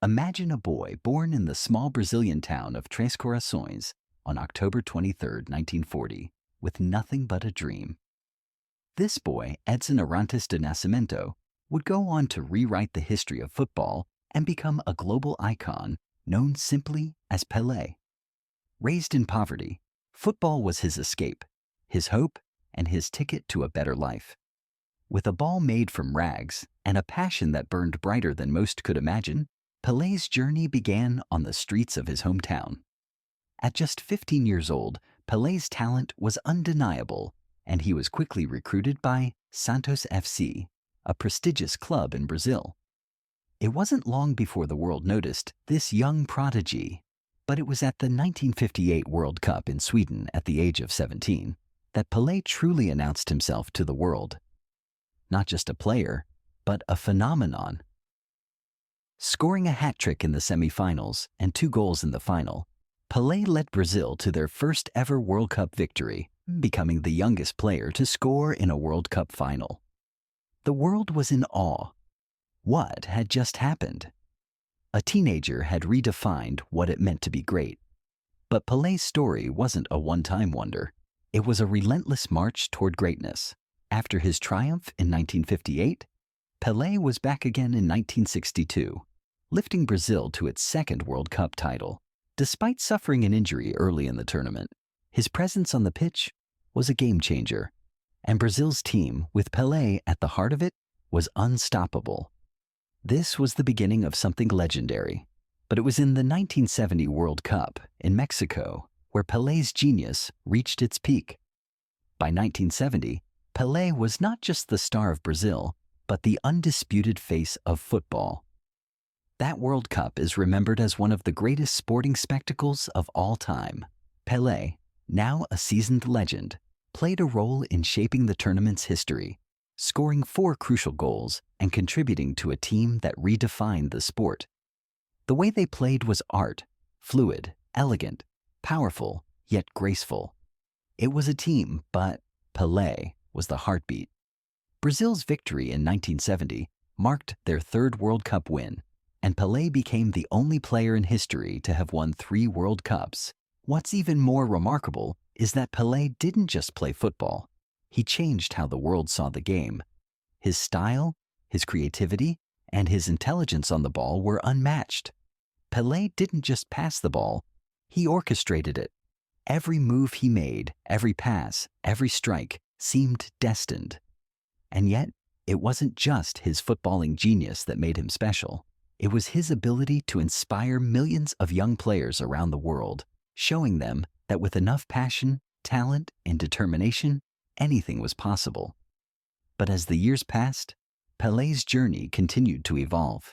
Imagine a boy born in the small Brazilian town of Três Corações on October 23, 1940, with nothing but a dream. This boy, Edson Arantes de Nascimento, would go on to rewrite the history of football and become a global icon known simply as Pelé. Raised in poverty, football was his escape, his hope, and his ticket to a better life. With a ball made from rags and a passion that burned brighter than most could imagine, Pelé's journey began on the streets of his hometown. At just 15 years old, Pelé's talent was undeniable, and he was quickly recruited by Santos FC, a prestigious club in Brazil. It wasn't long before the world noticed this young prodigy, but it was at the 1958 World Cup in Sweden at the age of 17 that Pelé truly announced himself to the world. Not just a player, but a phenomenon. Scoring a hat trick in the semifinals and 2 goals in the final, Pelé led Brazil to their first ever World Cup victory, becoming the youngest player to score in a World Cup final. The world was in awe. What had just happened? A teenager had redefined what it meant to be great. But Pelé's story wasn't a one-time wonder. It was a relentless march toward greatness. After his triumph in 1958, Pelé was back again in 1962, lifting Brazil to its second World Cup title. Despite suffering an injury early in the tournament, his presence on the pitch was a game-changer, and Brazil's team, with Pelé at the heart of it, was unstoppable. This was the beginning of something legendary, but it was in the 1970 World Cup in Mexico where Pelé's genius reached its peak. By 1970, Pelé was not just the star of Brazil, but the undisputed face of football. That World Cup is remembered as one of the greatest sporting spectacles of all time. Pelé, now a seasoned legend, played a role in shaping the tournament's history, scoring 4 crucial goals and contributing to a team that redefined the sport. The way they played was art, fluid, elegant, powerful, yet graceful. It was a team, but Pelé was the heartbeat. Brazil's victory in 1970 marked their 3rd World Cup win, and Pelé became the only player in history to have won 3 World Cups. What's even more remarkable is that Pelé didn't just play football. He changed how the world saw the game. His style, his creativity, and his intelligence on the ball were unmatched. Pelé didn't just pass the ball, he orchestrated it. Every move he made, every pass, every strike seemed destined. And yet, it wasn't just his footballing genius that made him special. It was his ability to inspire millions of young players around the world, showing them that with enough passion, talent, and determination, anything was possible. But as the years passed, Pelé's journey continued to evolve.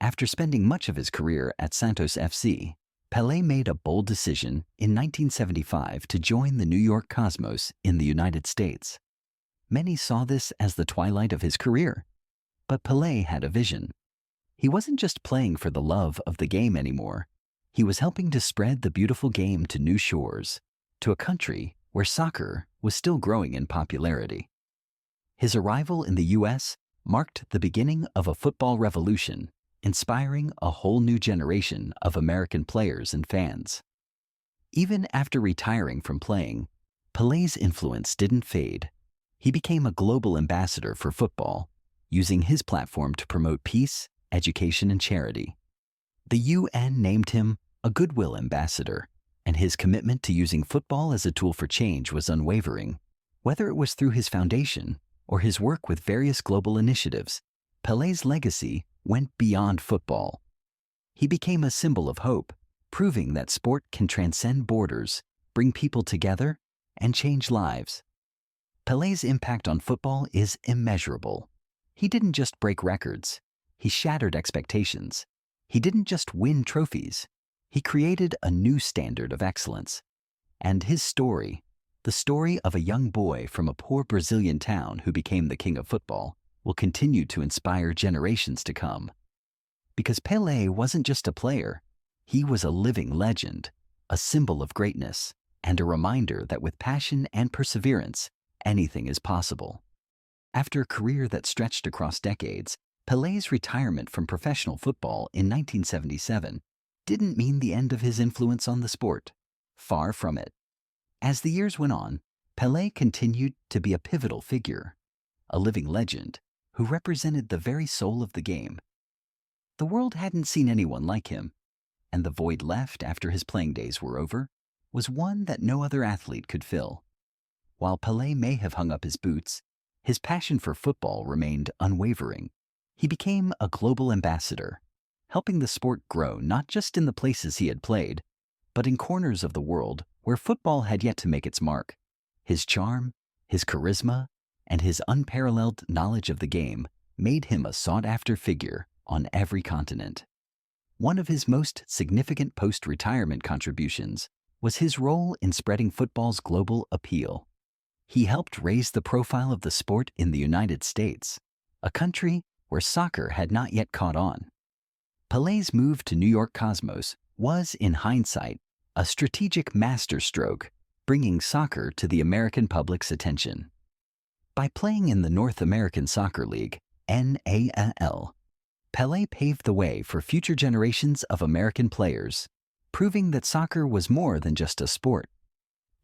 After spending much of his career at Santos FC, Pelé made a bold decision in 1975 to join the New York Cosmos in the United States. Many saw this as the twilight of his career, but Pelé had a vision. He wasn't just playing for the love of the game anymore. He was helping to spread the beautiful game to new shores, to a country where soccer was still growing in popularity. His arrival in the U.S. marked the beginning of a football revolution, inspiring a whole new generation of American players and fans. Even after retiring from playing, Pelé's influence didn't fade. He became a global ambassador for football, using his platform to promote peace, education, and charity. The UN named him a Goodwill Ambassador, and his commitment to using football as a tool for change was unwavering. Whether it was through his foundation or his work with various global initiatives, Pelé's legacy went beyond football. He became a symbol of hope, proving that sport can transcend borders, bring people together, and change lives. Pelé's impact on football is immeasurable. He didn't just break records. He shattered expectations. He didn't just win trophies. He created a new standard of excellence. And his story, the story of a young boy from a poor Brazilian town who became the king of football, will continue to inspire generations to come. Because Pelé wasn't just a player, he was a living legend, a symbol of greatness, and a reminder that with passion and perseverance, anything is possible. After a career that stretched across decades, Pelé's retirement from professional football in 1977 didn't mean the end of his influence on the sport. Far from it. As the years went on, Pelé continued to be a pivotal figure, a living legend who represented the very soul of the game. The world hadn't seen anyone like him, and the void left after his playing days were over was one that no other athlete could fill. While Pelé may have hung up his boots, his passion for football remained unwavering. He became a global ambassador, helping the sport grow not just in the places he had played, but in corners of the world where football had yet to make its mark. His charm, his charisma, and his unparalleled knowledge of the game made him a sought-after figure on every continent. One of his most significant post-retirement contributions was his role in spreading football's global appeal. He helped raise the profile of the sport in the United States, a country where soccer had not yet caught on. Pelé's move to New York Cosmos was, in hindsight, a strategic masterstroke, bringing soccer to the American public's attention. By playing in the North American Soccer League, NASL, Pelé paved the way for future generations of American players, proving that soccer was more than just a sport.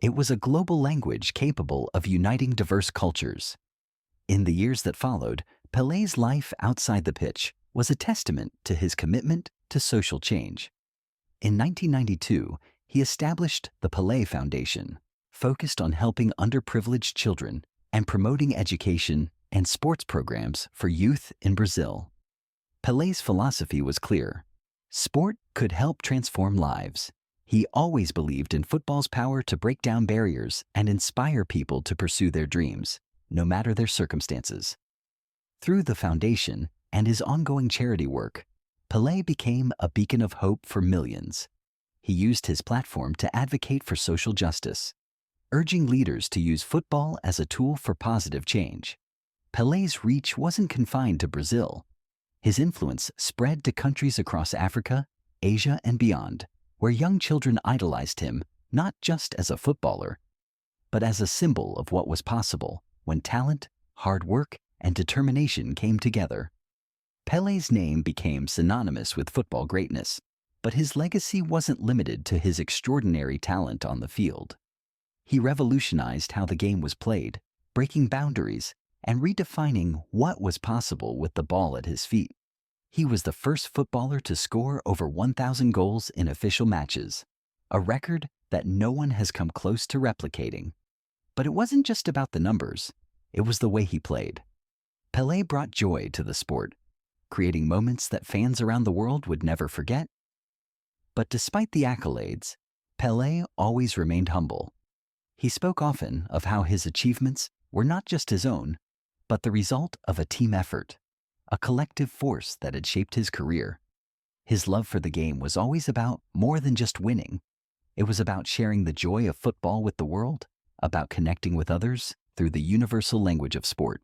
It was a global language capable of uniting diverse cultures. In the years that followed, Pelé's life outside the pitch was a testament to his commitment to social change. In 1992, he established the Pelé Foundation, focused on helping underprivileged children and promoting education and sports programs for youth in Brazil. Pelé's philosophy was clear. Sport could help transform lives. He always believed in football's power to break down barriers and inspire people to pursue their dreams, no matter their circumstances. Through the foundation and his ongoing charity work, Pelé became a beacon of hope for millions. He used his platform to advocate for social justice, urging leaders to use football as a tool for positive change. Pelé's reach wasn't confined to Brazil. His influence spread to countries across Africa, Asia, and beyond, where young children idolized him not just as a footballer, but as a symbol of what was possible when talent, hard work, and determination came together. Pelé's name became synonymous with football greatness, but his legacy wasn't limited to his extraordinary talent on the field. He revolutionized how the game was played, breaking boundaries and redefining what was possible with the ball at his feet. He was the first footballer to score over 1,000 goals in official matches, a record that no one has come close to replicating. But it wasn't just about the numbers, it was the way he played. Pelé brought joy to the sport, creating moments that fans around the world would never forget. But despite the accolades, Pelé always remained humble. He spoke often of how his achievements were not just his own, but the result of a team effort, a collective force that had shaped his career. His love for the game was always about more than just winning. It was about sharing the joy of football with the world, about connecting with others through the universal language of sport.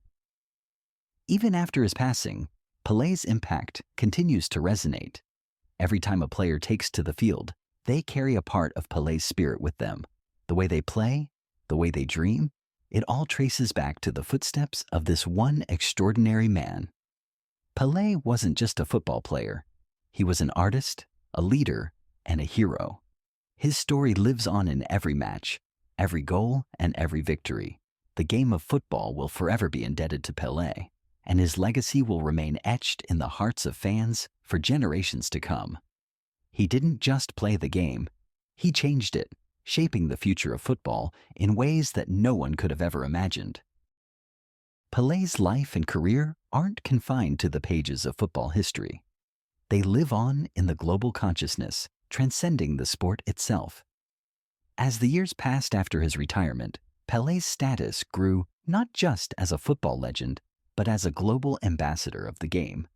Even after his passing, Pelé's impact continues to resonate. Every time a player takes to the field, they carry a part of Pelé's spirit with them. The way they play, the way they dream, it all traces back to the footsteps of this one extraordinary man. Pelé wasn't just a football player. He was an artist, a leader, and a hero. His story lives on in every match, every goal, and every victory. The game of football will forever be indebted to Pelé, and his legacy will remain etched in the hearts of fans for generations to come. He didn't just play the game, he changed it, shaping the future of football in ways that no one could have ever imagined. Pelé's life and career aren't confined to the pages of football history. They live on in the global consciousness, transcending the sport itself. As the years passed after his retirement, Pelé's status grew not just as a football legend, but as a global ambassador of the game.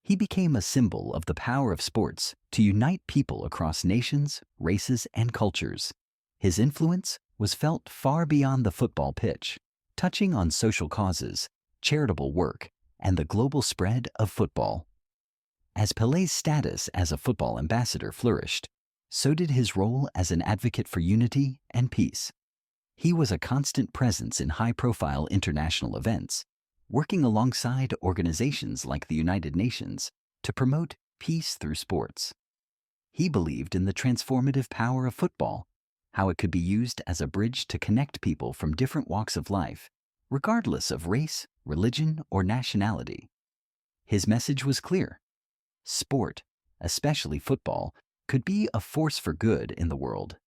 He became a symbol of the power of sports to unite people across nations, races, and cultures. His influence was felt far beyond the football pitch, touching on social causes, charitable work, and the global spread of football. As Pelé's status as a football ambassador flourished, so did his role as an advocate for unity and peace. He was a constant presence in high-profile international events, working alongside organizations like the United Nations to promote peace through sports. He believed in the transformative power of football, how it could be used as a bridge to connect people from different walks of life, regardless of race, religion, or nationality. His message was clear. Sport, especially football, could be a force for good in the world.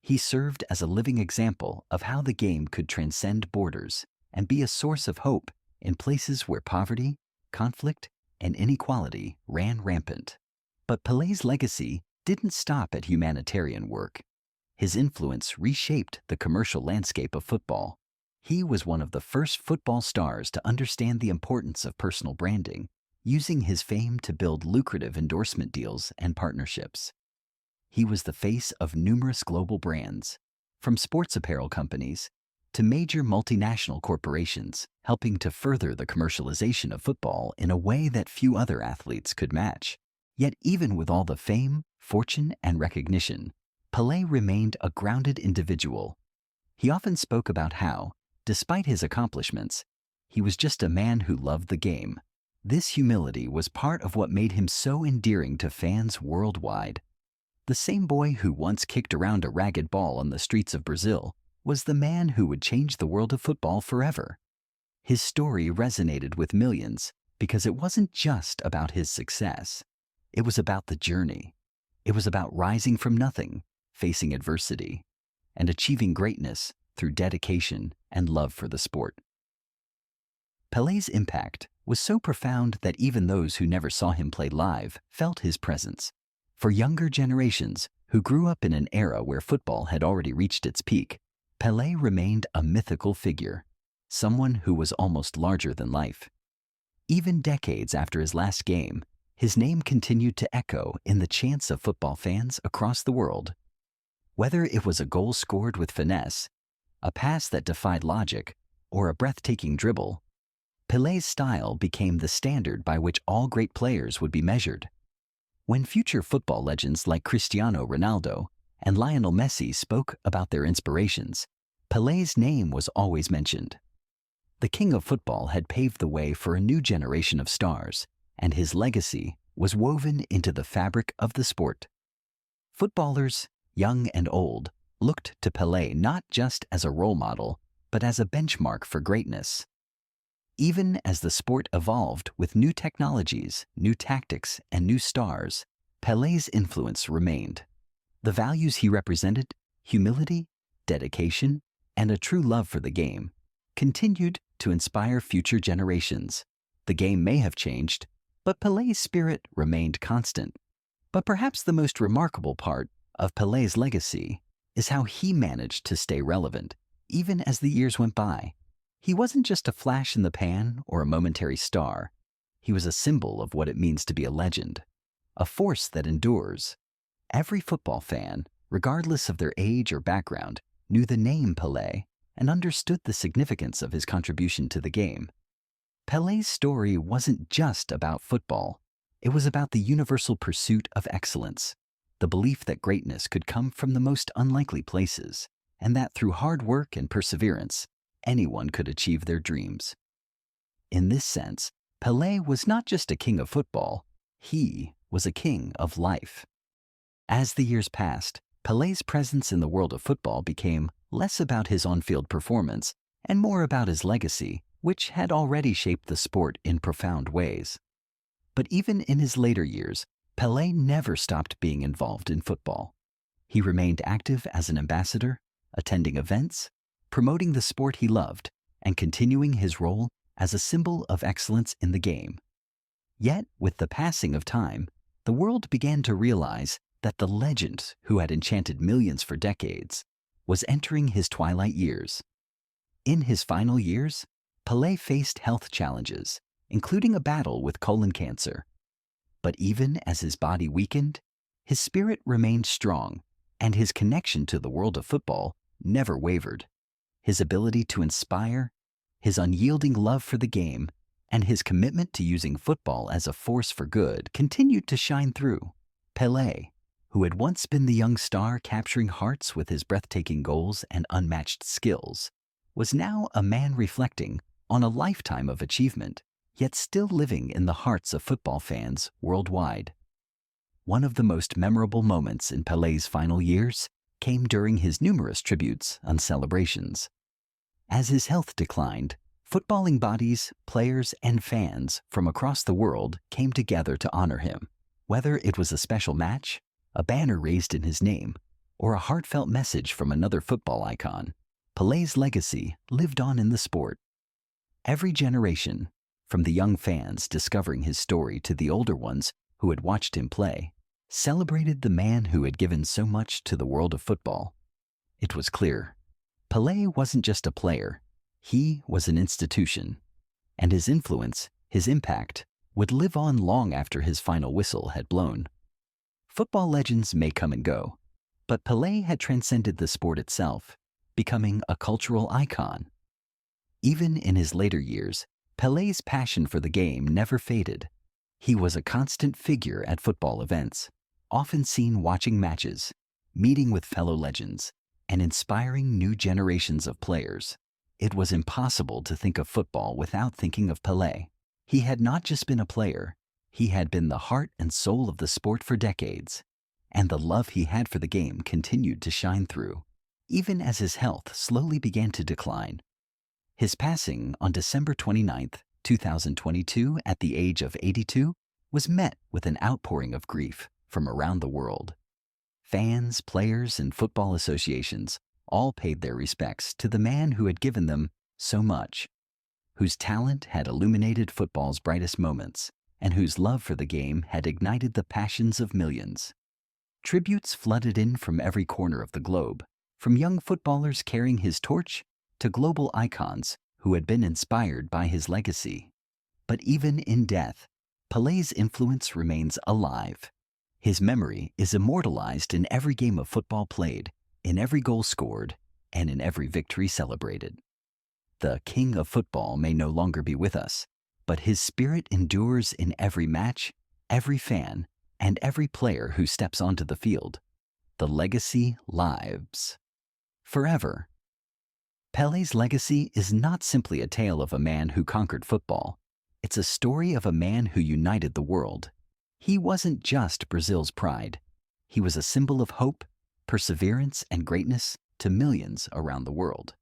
He served as a living example of how the game could transcend borders and be a source of hope in places where poverty, conflict, and inequality ran rampant. But Pelé's legacy didn't stop at humanitarian work. His influence reshaped the commercial landscape of football. He was one of the first football stars to understand the importance of personal branding, using his fame to build lucrative endorsement deals and partnerships. He was the face of numerous global brands, from sports apparel companies to major multinational corporations, helping to further the commercialization of football in a way that few other athletes could match. Yet even with all the fame, fortune, and recognition, Pelé remained a grounded individual. He often spoke about how, despite his accomplishments, he was just a man who loved the game. This humility was part of what made him so endearing to fans worldwide. The same boy who once kicked around a ragged ball on the streets of Brazil was the man who would change the world of football forever. His story resonated with millions because it wasn't just about his success. It was about the journey. It was about rising from nothing, facing adversity, and achieving greatness through dedication and love for the sport. Pelé's impact was so profound that even those who never saw him play live felt his presence. For younger generations who grew up in an era where football had already reached its peak, Pelé remained a mythical figure, someone who was almost larger than life. Even decades after his last game, his name continued to echo in the chants of football fans across the world. Whether it was a goal scored with finesse, a pass that defied logic, or a breathtaking dribble, Pelé's style became the standard by which all great players would be measured. When future football legends like Cristiano Ronaldo and Lionel Messi spoke about their inspirations, Pelé's name was always mentioned. The king of football had paved the way for a new generation of stars, and his legacy was woven into the fabric of the sport. Footballers, young and old, looked to Pelé not just as a role model, but as a benchmark for greatness. Even as the sport evolved with new technologies, new tactics, and new stars, Pelé's influence remained. The values he represented, humility, dedication, and a true love for the game, continued to inspire future generations. The game may have changed, but Pelé's spirit remained constant. But perhaps the most remarkable part of Pelé's legacy is how he managed to stay relevant, even as the years went by. He wasn't just a flash in the pan or a momentary star. He was a symbol of what it means to be a legend, a force that endures. Every football fan, regardless of their age or background, knew the name Pelé and understood the significance of his contribution to the game. Pelé's story wasn't just about football. It was about the universal pursuit of excellence, the belief that greatness could come from the most unlikely places, and that through hard work and perseverance, anyone could achieve their dreams. In this sense, Pelé was not just a king of football, he was a king of life. As the years passed, Pelé's presence in the world of football became less about his on-field performance and more about his legacy, which had already shaped the sport in profound ways. But even in his later years, Pelé never stopped being involved in football. He remained active as an ambassador, attending events, promoting the sport he loved, and continuing his role as a symbol of excellence in the game. Yet, with the passing of time, the world began to realize that the legend who had enchanted millions for decades was entering his twilight years. In his final years, Pelé faced health challenges, including a battle with colon cancer. But even as his body weakened, his spirit remained strong, and his connection to the world of football never wavered. His ability to inspire, his unyielding love for the game, and his commitment to using football as a force for good continued to shine through. Pelé, who had once been the young star capturing hearts with his breathtaking goals and unmatched skills, was now a man reflecting on a lifetime of achievement, yet still living in the hearts of football fans worldwide. One of the most memorable moments in Pelé's final years came during his numerous tributes and celebrations. As his health declined, footballing bodies, players, and fans from across the world came together to honor him. Whether it was a special match, a banner raised in his name, or a heartfelt message from another football icon, Pelé's legacy lived on in the sport. Every generation, from the young fans discovering his story to the older ones who had watched him play, celebrated the man who had given so much to the world of football. It was clear, Pelé wasn't just a player, he was an institution, and his influence, his impact, would live on long after his final whistle had blown. Football legends may come and go, but Pelé had transcended the sport itself, becoming a cultural icon. Even in his later years, Pelé's passion for the game never faded. He was a constant figure at football events, often seen watching matches, meeting with fellow legends, and inspiring new generations of players. It was impossible to think of football without thinking of Pelé. He had not just been a player, he had been the heart and soul of the sport for decades, and the love he had for the game continued to shine through, even as his health slowly began to decline. His passing on December 29, 2022, at the age of 82, was met with an outpouring of grief from around the world. Fans, players, and football associations all paid their respects to the man who had given them so much, whose talent had illuminated football's brightest moments, and whose love for the game had ignited the passions of millions. Tributes flooded in from every corner of the globe, from young footballers carrying his torch to global icons who had been inspired by his legacy. But even in death, Pelé's influence remains alive. His memory is immortalized in every game of football played, in every goal scored, and in every victory celebrated. The king of football may no longer be with us, but his spirit endures in every match, every fan, and every player who steps onto the field. The legacy lives forever. Pelé's legacy is not simply a tale of a man who conquered football. It's a story of a man who united the world. He wasn't just Brazil's pride. He was a symbol of hope, perseverance, and greatness to millions around the world.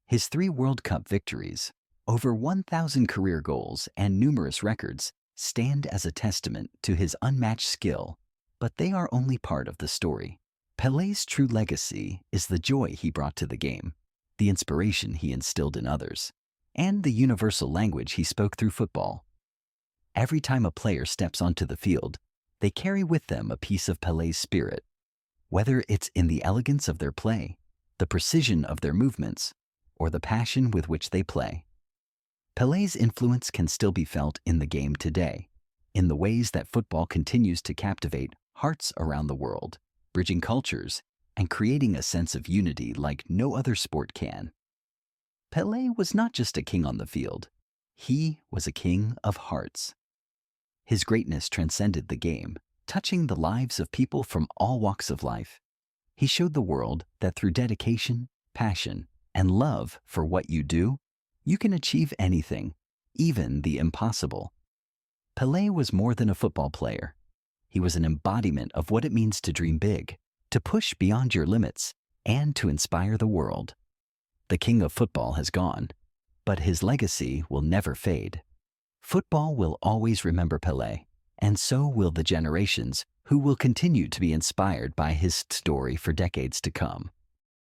His 3 World Cup victories, over 1,000 career goals, and numerous records stand as a testament to his unmatched skill, but they are only part of the story. Pelé's true legacy is the joy he brought to the game, the inspiration he instilled in others, and the universal language he spoke through football. Every time a player steps onto the field, they carry with them a piece of Pelé's spirit, whether it's in the elegance of their play, the precision of their movements, or the passion with which they play. Pelé's influence can still be felt in the game today, in the ways that football continues to captivate hearts around the world, bridging cultures and creating a sense of unity like no other sport can. Pelé was not just a king on the field, he was a king of hearts. His greatness transcended the game, touching the lives of people from all walks of life. He showed the world that through dedication, passion, and love for what you do, you can achieve anything, even the impossible. Pelé was more than a football player. He was an embodiment of what it means to dream big, to push beyond your limits, and to inspire the world. The king of football has gone, but his legacy will never fade. Football will always remember Pelé, and so will the generations who will continue to be inspired by his story for decades to come.